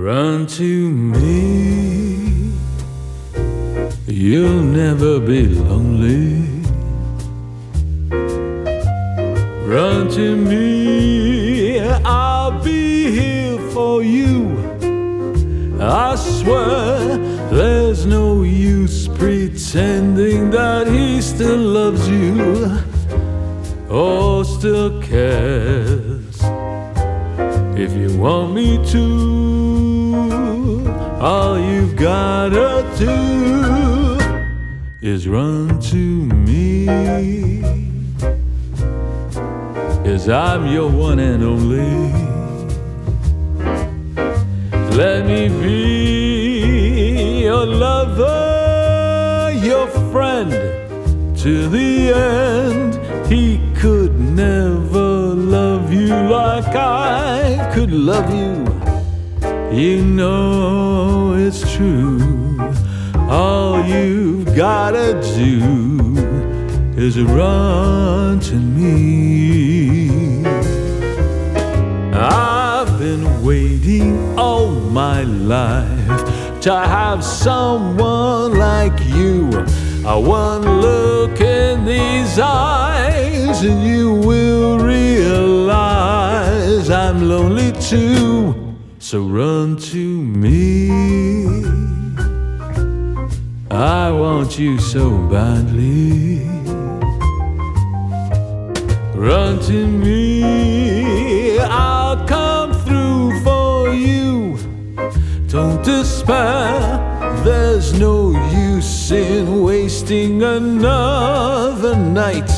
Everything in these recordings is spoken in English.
Run to me, you'll never be lonely. Run to me, I'll be here for you. I swear there's no use pretending that he still loves you or still cares. If you want me to, all you've gotta do is run to me. 'Cause I'm your one and only. Let me be your lover, your friend to the end. He could never love you like I could love you. You know it's true. All you've gotta do is run to me. I've been waiting all my life to have someone like you. One look in these eyes and you will realize I'm lonely too. So run to me. I want you so badly. Run to me, I'll come through for you. Don't despair, there's no use in wasting another night.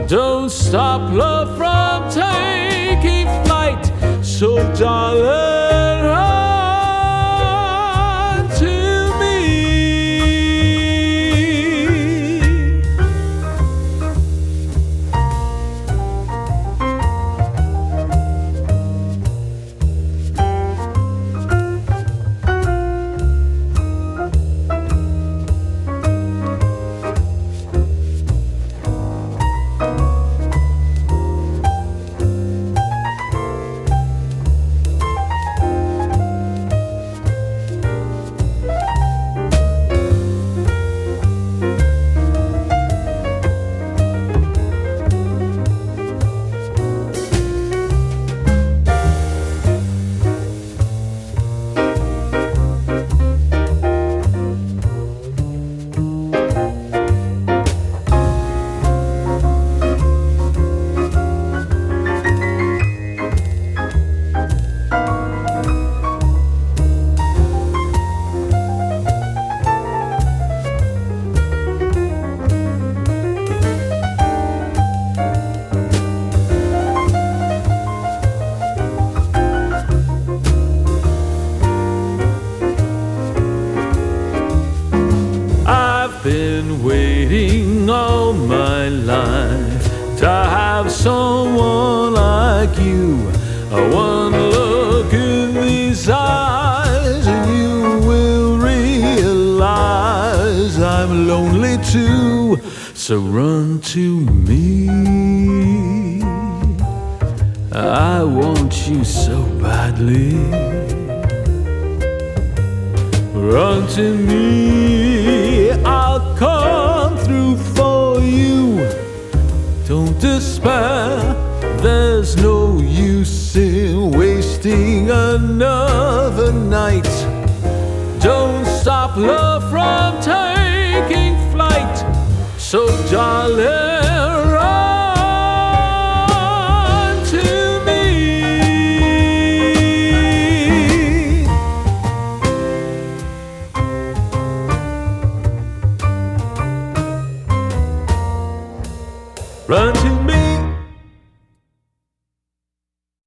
Don't stop love from taking flight. So darling, run to me. Been waiting all my life to have someone like you. One look in these eyes and you will realize I'm lonely too. So run to me. I want you so badly. Run to me, I'll come through for you. Don't despair, there's no use in wasting another night. Don't stop love from taking flight. So darling, run to me. Run